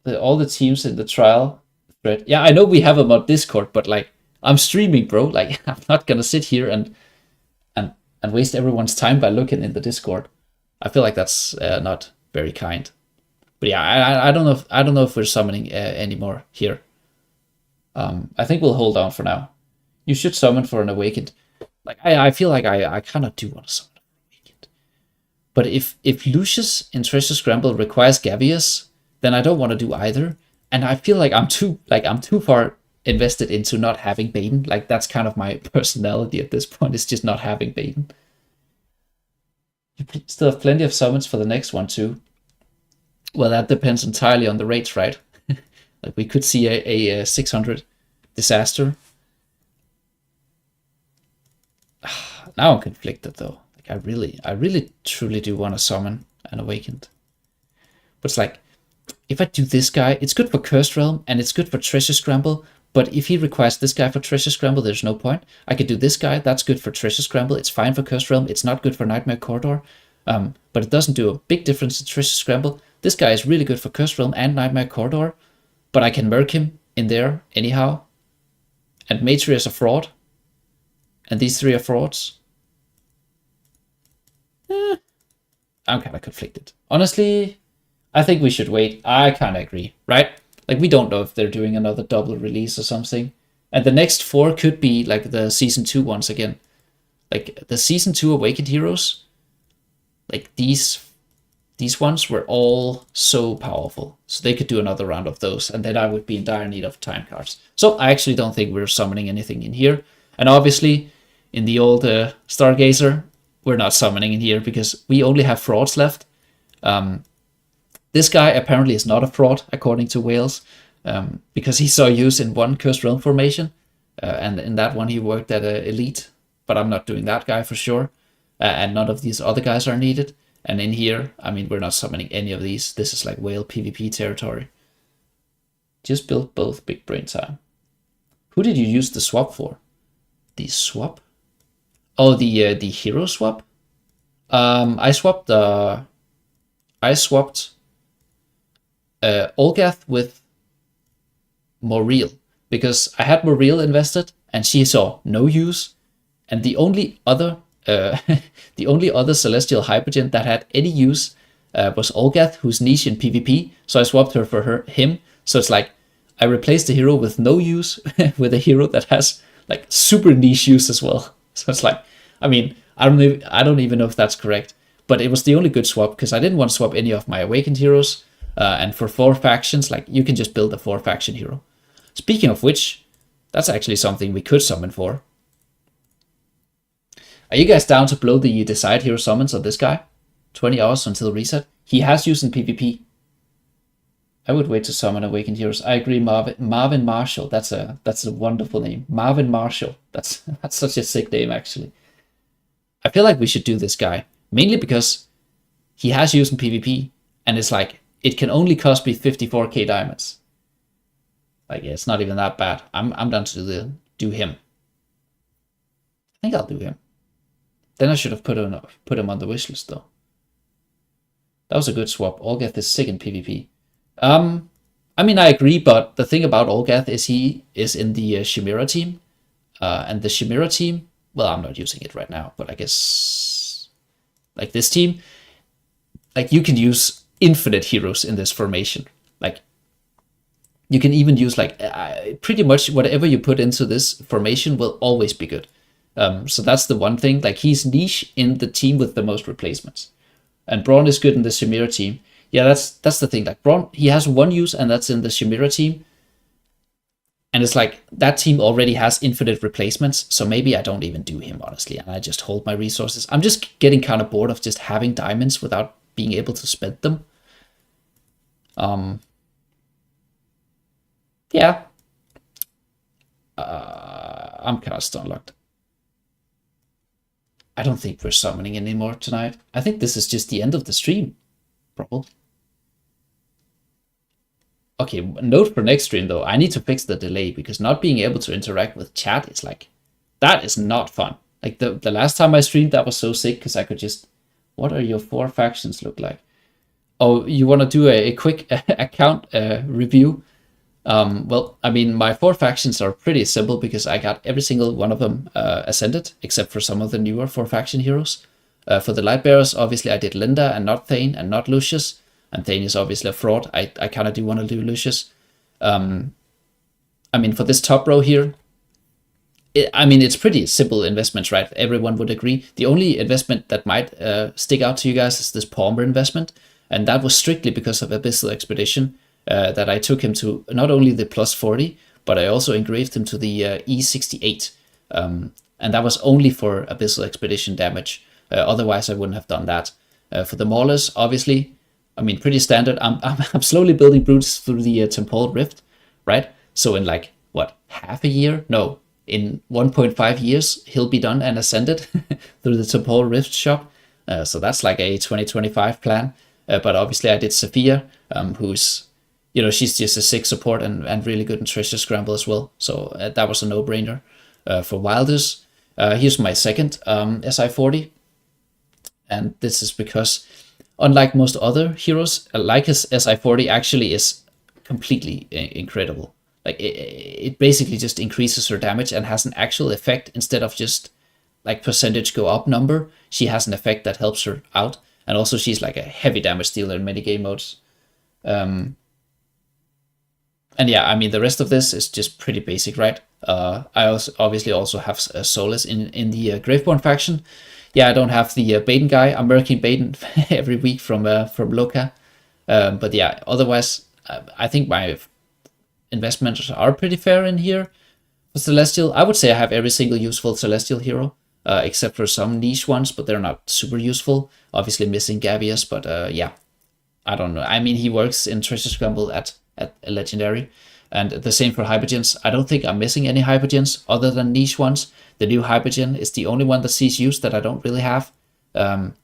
all the teams in the trial thread. Yeah, I know we have them on Discord, but like, I'm streaming, bro. Like, I'm not gonna sit here and waste everyone's time by looking in the Discord. I feel like that's not very kind. But yeah, I don't know if we're summoning anymore here. I think we'll hold on for now. You should summon for an awakened. Like, I feel like I kind of do want to summon an awakened. But if Lucius in Treasure Scramble requires Gavious, then I don't want to do either. And I feel like I'm too far invested into not having Baden. Like, that's kind of my personality at this point, is just not having Baden. You still have plenty of summons for the next one too. Well, that depends entirely on the rates, right? Like, we could see a 600 disaster. Now I'm conflicted though. Like, I really truly do want to summon an awakened. But it's like, if I do this guy, it's good for Cursed Realm and it's good for Treasure Scramble. But if he requires this guy for Treasure Scramble, there's no point. I could do this guy, that's good for Treasure Scramble, it's fine for Cursed Realm, it's not good for Nightmare Corridor. But it doesn't do a big difference in Treasure Scramble. This guy is really good for Cursed Realm and Nightmare Corridor, but I can merc him in there anyhow. And Matri is a fraud. And these three are frauds. I'm kind of conflicted. Honestly, I think we should wait. I kind of agree, right? Like, we don't know if they're doing another double release or something. And the next 4 could be like the Season 2 ones again. Like, the Season 2 Awakened Heroes, like these ones were all so powerful. So they could do another round of those, and then I would be in dire need of time cards. So I actually don't think we're summoning anything in here. And obviously, in the old Stargazer, we're not summoning in here because we only have frauds left. This guy apparently is not a fraud, according to Wales, because he saw use in one Cursed Realm formation, and in that one he worked at Elite, but I'm not doing that guy for sure, and none of these other guys are needed. And in here, I mean, we're not summoning any of these. This is like whale PvP territory. Just build both big brain time. Who did you use the swap for? The swap? Oh, the hero swap? I swapped Olgath with Moreel, because I had Moreel invested and she saw no use, and the only other Celestial Hypergen that had any use was Olgath, who's niche in PvP, so I swapped her for him. So it's like, I replaced the hero with no use with a hero that has like super niche use as well. So it's like, I mean, I don't even know if that's correct, but it was the only good swap because I didn't want to swap any of my Awakened heroes. And for 4 factions, like, you can just build a 4-faction hero. Speaking of which, that's actually something we could summon for. Are you guys down to blow the desired hero summons on this guy? 20 hours until reset. He has used in PvP. I would wait to summon Awakened heroes. I agree, Marvin Marshall. That's a wonderful name. Marvin Marshall. That's such a sick name, actually. I feel like we should do this guy, mainly because he has used in PvP, and it's like, it can only cost me 54k diamonds. Like, yeah, it's not even that bad. I'm down to do him. I think I'll do him. Then I should have put him on the wish list though. That was a good swap. Olgath is sick in PvP. I mean, I agree, but the thing about Olgath is he is in the Chimera team, and the Chimera team. Well, I'm not using it right now, but I guess like this team, like, you can use infinite heroes in this formation. Like, you can even use like pretty much whatever you put into this formation will always be good. So that's the one thing. Like, he's niche in the team with the most replacements. And Braun is good in the Chimera team. Yeah, that's the thing. Like, Braun, he has one use, and that's in the Chimera team. And it's like, that team already has infinite replacements, so maybe I don't even do him, honestly, and I just hold my resources. I'm just getting kind of bored of just having diamonds without being able to spend them. Yeah. I'm kind of stun locked. I don't think we're summoning anymore tonight. I think this is just the end of the stream, probably. Okay, note for next stream though, I need to fix the delay, because not being able to interact with chat is like, that is not fun. Like, the last time I streamed, that was so sick, because I could just, what are your 4 factions look like? Oh, you want to do a quick account review? Well, I mean, my 4 factions are pretty simple, because I got every single one of them ascended, except for some of the newer 4 faction heroes. For the Lightbearers, obviously I did Linda and not Thane and not Lucius. And Thane is obviously a fraud. I kind of do want to do Lucius. I mean, for this top row here, it's pretty simple investments, right? Everyone would agree. The only investment that might stick out to you guys is this Palmer investment. And that was strictly because of Abyssal Expedition, that I took him to not only the plus 40, but I also engraved him to the E68. And that was only for Abyssal Expedition damage. Otherwise, I wouldn't have done that. For the Maulers, obviously, I mean, pretty standard. I'm slowly building brutes through the Temporal Rift, right? So in like, what, half a year? No, in 1.5 years, he'll be done and ascended through the Temporal Rift shop. So that's like a 2025 plan. But obviously I did Sophia, who's, she's just a 6 support and really good in Treasure Scramble as well. So that was a no-brainer. For Wilders, here's my second SI40. And this is because, unlike most other heroes, like his SI40 actually is completely incredible. Like, it basically just increases her damage and has an actual effect instead of just like percentage go up number. She has an effect that helps her out. And also she's like a heavy damage dealer in many game modes. And yeah, I mean, the rest of this is just pretty basic, right? I also obviously also have Solus in the Graveborn faction. Yeah, I don't have the Baden guy. I'm working Baden every week from Loka. But yeah, otherwise, I think my investments are pretty fair in here. For Celestial, I would say I have every single useful Celestial hero, except for some niche ones, but they're not super useful. Obviously missing Gavius, but yeah, I don't know. I mean, he works in Treasure Scramble at a Legendary. And the same for Hypergens. I don't think I'm missing any Hypergens other than niche ones. The new Hypergen is the only one that sees use that I don't really have. And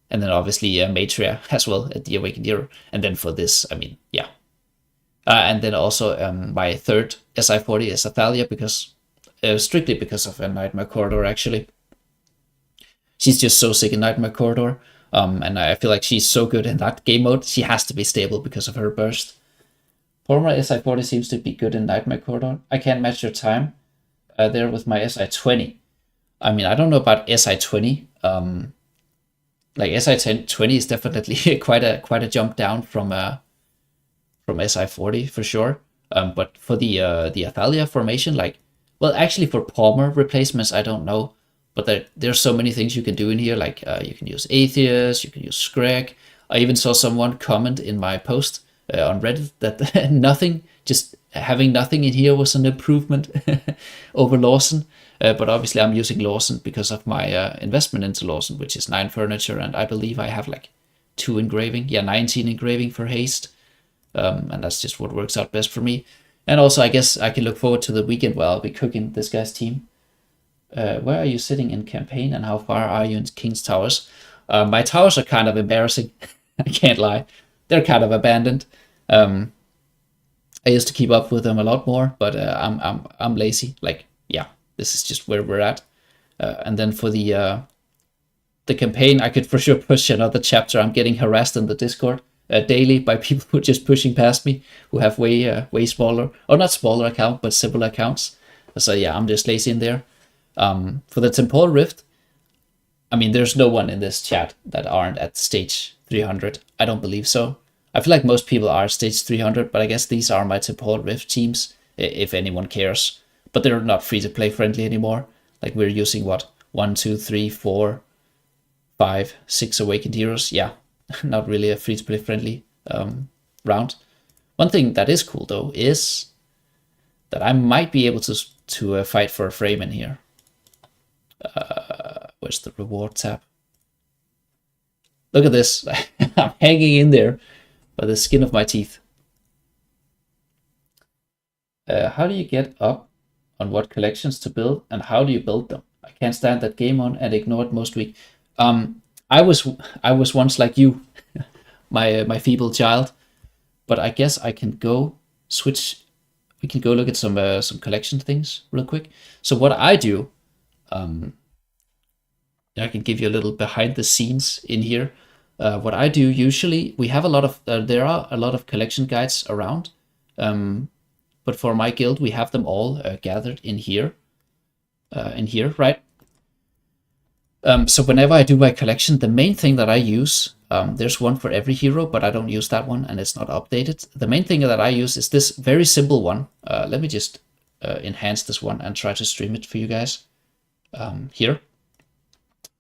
then obviously Matria as well at the Awakened Hero. And then for this, I mean, yeah. And then also my third SI40 is Athalia, because strictly because of a Nightmare Corridor, actually. She's just so sick in Nightmare Corridor. And I feel like she's so good in that game mode. She has to be stable because of her burst. Former SI40 seems to be good in Nightmare Corridor. I can't match your time there with my SI20. I mean, I don't know about SI20. Like SI20 is definitely quite a jump down from SI40 for sure. But for the Athalia formation, like, well, actually for Palmer replacements, I don't know. But there's so many things you can do in here. Like you can use Atheist, you can use Scrag. I even saw someone comment in my post on Reddit that nothing, just having nothing in here was an improvement over Lawson. But obviously I'm using Lawson because of my investment into Lawson, which is 9 furniture, and I believe I have like 2 engraving. Yeah, 19 engraving for haste. And that's just what works out best for me. And also, I guess I can look forward to the weekend where I'll be cooking this guy's team. Where are you sitting in campaign, and how far are you in King's Towers? My towers are kind of embarrassing. I can't lie. They're kind of abandoned. I used to keep up with them a lot more, but I'm lazy. Like, yeah, this is just where we're at. And then for the campaign, I could for sure push another chapter. I'm getting harassed in the Discord daily by people who are just pushing past me, who have way smaller, or not smaller account, but similar accounts. So yeah, I'm just lazy in there. For the Temporal Rift, I mean, there's no one in this chat that aren't at stage 300. I don't believe so. I feel like most people are stage 300, but I guess these are my Temporal Rift teams, if anyone cares. But they're not free-to-play friendly anymore. Like we're using what, 1, 2, 3, 4, 5, 6 awakened heroes. Yeah, not really a free-to-play friendly round. One thing that is cool though is that I might be able to fight for a frame in here. Where's the reward tab? Look at this. I'm hanging in there by the skin of my teeth. How do you get up on what collections to build, and how do you build them? I can't stand that game on and ignore it most week. I was once like you, my feeble child, but I guess I can go switch. We can go look at some collection things real quick. So what I do, I can give you a little behind the scenes in here. What I do usually, we have a lot of there are a lot of collection guides around, but for my guild we have them all gathered in here, right? So whenever I do my collection, the main thing that I use, there's one for every hero, but I don't use that one and it's not updated. The main thing that I use is this very simple one. Let me just enhance this one and try to stream it for you guys here.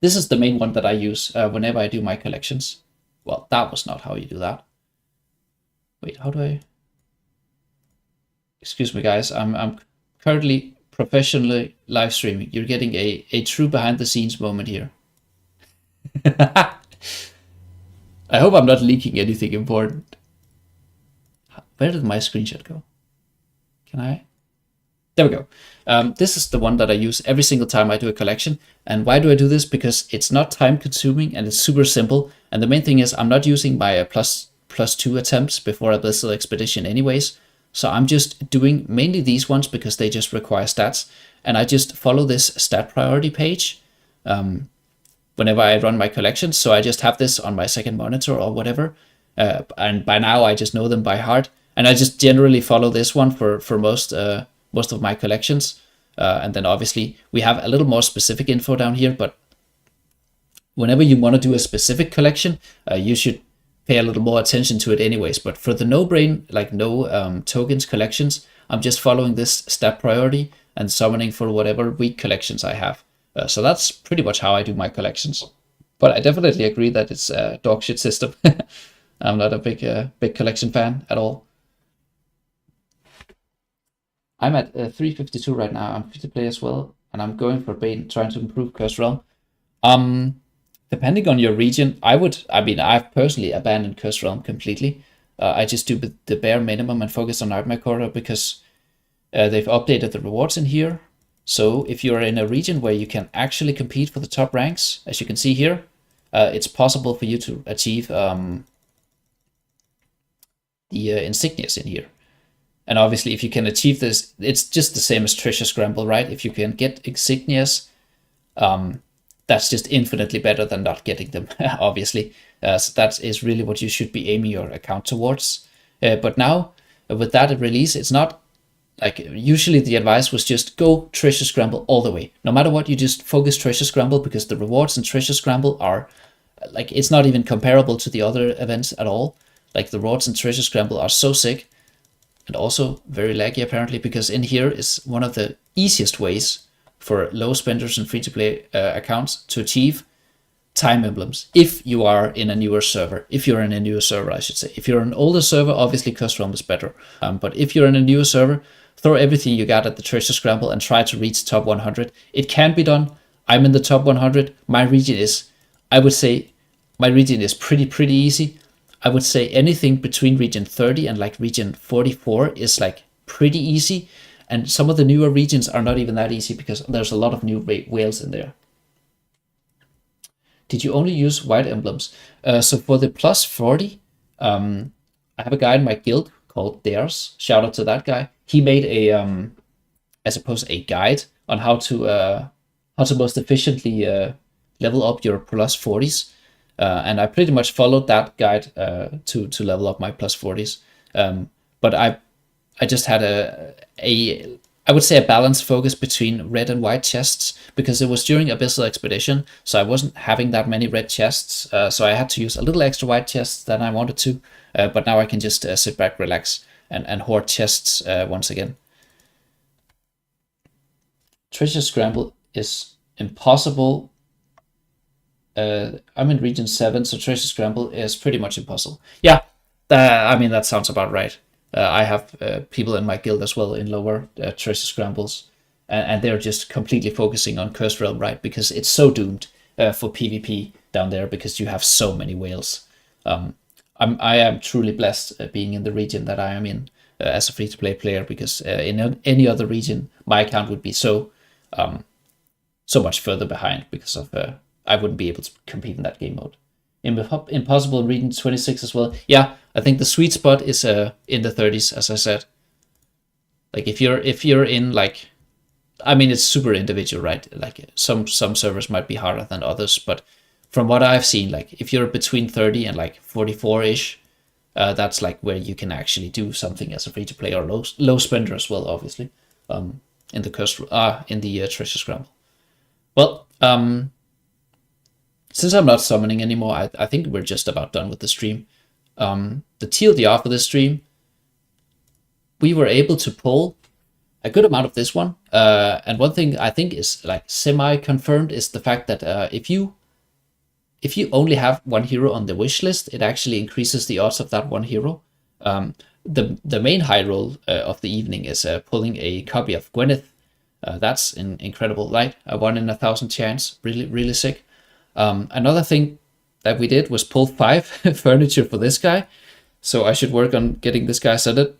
This is the main one that I use whenever I do my collections. Well, that was not how you do that. Wait, how do I? Excuse me, guys. I'm currently professionally live streaming. You're getting a true behind the scenes moment here. I hope I'm not leaking anything important. Where did my screenshot go? Can I? There we go. This is the one that I use every single time I do a collection. And why do I do this? Because it's not time consuming and it's super simple. And the main thing is I'm not using my +2 attempts before a Blizzard expedition anyways. So I'm just doing mainly these ones because they just require stats. And I just follow this stat priority page whenever I run my collections. So I just have this on my second monitor or whatever. And by now I just know them by heart. And I just generally follow this one for most of my collections. And then obviously we have a little more specific info down here, but whenever you want to do a specific collection, you should pay a little more attention to it anyways. But for the no-brain, like no tokens collections, I'm just following this stat priority and summoning for whatever weak collections I have. So that's pretty much how I do my collections. But I definitely agree that it's a dog shit system. I'm not a big collection fan at all. I'm at 352 right now. I'm free to play as well, and I'm going for Bane, trying to improve Curse Realm. Depending on your region, I've personally abandoned Curse Realm completely. I just do the bare minimum and focus on Nightmare Corridor because they've updated the rewards in here. So if you're in a region where you can actually compete for the top ranks, as you can see here, it's possible for you to achieve the insignias in here. And obviously, if you can achieve this, it's just the same as Treasure Scramble, right? If you can get insignias, that's just infinitely better than not getting them, obviously. So that is really what you should be aiming your account towards. But now, with that release, it's not like usually the advice was just go Treasure Scramble all the way. No matter what, you just focus Treasure Scramble because the rewards in Treasure Scramble are like, it's not even comparable to the other events at all. Like the rewards in Treasure Scramble are so sick. And also very laggy apparently, because in here is one of the easiest ways for low spenders and free-to-play accounts to achieve time emblems. If you are in a newer server, I should say. If you're an older server, obviously Curse Realm is better. But if you're in a newer server, throw everything you got at the Treasure Scramble and try to reach top 100. It can be done. I'm in the top 100. My region is pretty easy. I would say anything between region 30 and like region 44 is like pretty easy. And some of the newer regions are not even that easy because there's a lot of new whales in there. Did you only use white emblems? So for the plus 40, I have a guy in my guild called Dares. Shout out to that guy. He made a guide on how to most efficiently level up your plus 40s. And I pretty much followed that guide to level up my plus 40s. But I just had I would say a balanced focus between red and white chests because it was during Abyssal Expedition, so I wasn't having that many red chests. So I had to use a little extra white chests than I wanted to. But now I can just sit back, relax, and hoard chests once again. Treasure Scramble is impossible. I'm in region 7, so Treasure Scramble is pretty much impossible. Yeah, I mean, that sounds about right. I have people in my guild as well in lower Treasure Scrambles, and they're just completely focusing on Cursed Realm, right? Because it's so doomed for PvP down there because you have so many whales. I am truly blessed being in the region that I am in as a free-to-play player, because in any other region, my account would be so much further behind because of I wouldn't be able to compete in that game mode. Impossible in region 26 as well. Yeah, I think the sweet spot is in the 30s, as I said. Like if you're in like, I mean, it's super individual, right? Like some servers might be harder than others, but from what I've seen, like if you're between 30 and like 44-ish, that's like where you can actually do something as a free to play or low spender as well, obviously. In the Treasure Scramble. Well, since I'm not summoning anymore, I think we're just about done with the stream. The TLDR for this stream, we were able to pull a good amount of this one. And one thing I think is like semi-confirmed is the fact that if you only have one hero on the wish list, it actually increases the odds of that one hero. The main high roll of the evening is pulling a copy of Gwyneth. That's an incredible, right? A 1 in 1,000 chance, really sick. Another thing that we did was pull 5 furniture for this guy, so I should work on getting this guy settled.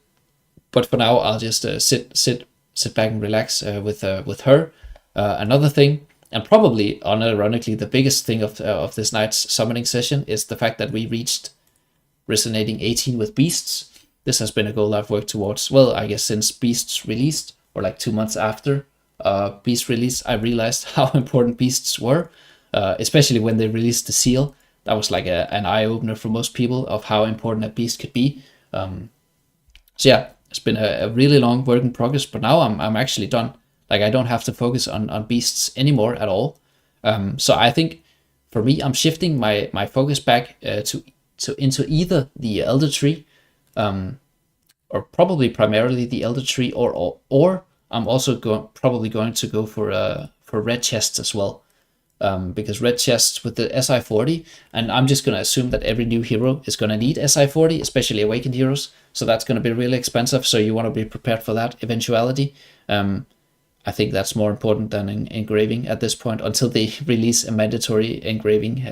But for now, I'll just sit back and relax with her. Another thing, and probably unironically the biggest thing of this night's summoning session, is the fact that we reached resonating 18 with beasts. This has been a goal I've worked towards, well, I guess since beasts released, or like 2 months after beast release. I realized how important beasts were, especially when they released the seal. That was like an eye-opener for most people of how important a beast could be. So yeah, it's been a really long work in progress, but now I'm actually done. Like I don't have to focus on beasts anymore at all. So I think for me, I'm shifting my focus back into either the Elder Tree, or probably primarily the Elder Tree, or I'm also probably going to go for red chests as well. Because red chests with the SI40, and I'm just going to assume that every new hero is going to need SI40, especially awakened heroes, so that's going to be really expensive, so you want to be prepared for that eventuality. I think that's more important than engraving at this point, until they release a mandatory engraving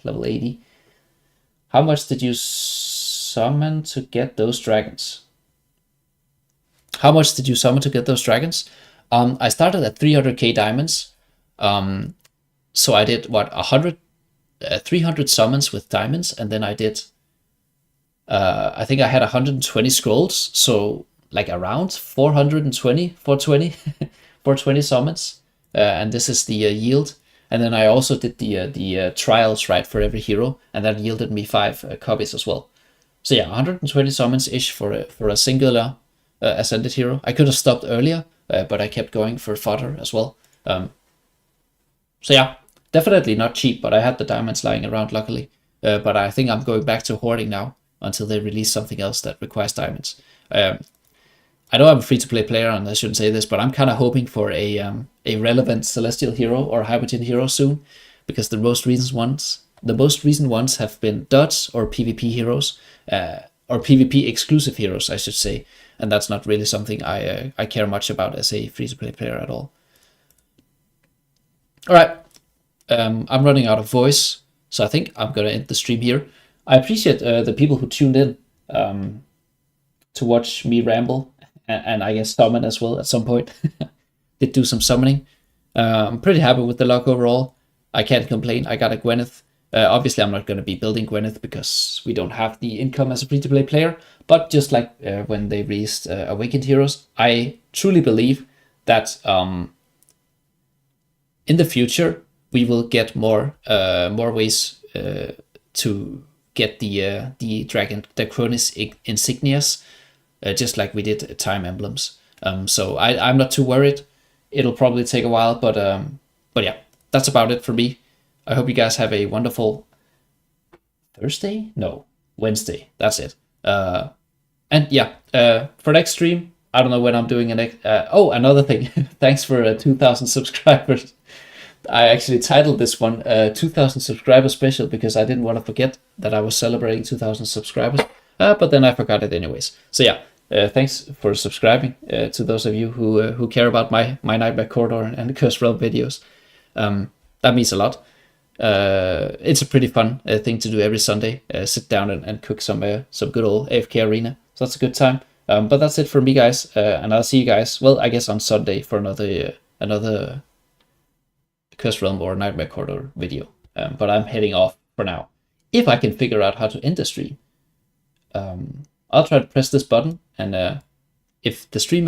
level 80. How much did you summon to get those dragons? How much did you summon to get those dragons? I started at 300k diamonds. So I did 300 summons with diamonds, and then I did I think I had 120 scrolls, so like around 420 summons, and this is the yield. And then I also did the trials, right, for every hero, and that yielded me 5 copies as well. So yeah, 120 summons ish for a singular ascended hero. I could have stopped earlier, but I kept going for fodder as well. So yeah, definitely not cheap, but I had the diamonds lying around luckily. But I think I'm going back to hoarding now until they release something else that requires diamonds. I know I'm a free-to-play player, and I shouldn't say this, but I'm kind of hoping for a relevant Celestial hero or Hypergen hero soon, because the most recent ones have been duds or PvP heroes, or PvP exclusive heroes, I should say, and that's not really something I care much about as a free-to-play player at all. All right, I'm running out of voice, so I think I'm going to end the stream here. I appreciate the people who tuned in to watch me ramble, and I guess summon as well at some point. Did do some summoning. I'm pretty happy with the luck overall. I can't complain. I got a Gwyneth. Obviously, I'm not going to be building Gwyneth because we don't have the income as a free-to-play player, but just like when they released Awakened Heroes, I truly believe that in the future, we will get more ways to get the Dragon Draconis insignias, just like we did Time Emblems. So I'm not too worried. It'll probably take a while, but yeah, that's about it for me. I hope you guys have a wonderful Wednesday. That's it. And yeah, for next stream, I don't know when I'm doing oh, another thing. Thanks for 2,000 subscribers. I actually titled this one 2,000 subscriber special because I didn't want to forget that I was celebrating 2,000 subscribers. But then I forgot it anyways. So yeah, thanks for subscribing to those of you who care about my Nightmare Corridor and Cursed Realm videos. That means a lot. It's a pretty fun thing to do every Sunday. Sit down and cook some good old AFK Arena. So that's a good time. But that's it for me, guys. And I'll see you guys, well, I guess on Sunday for another Cursed Realm or Nightmare Corridor video. But I'm heading off for now. If I can figure out how to end the stream, I'll try to press this button, and if the stream ends,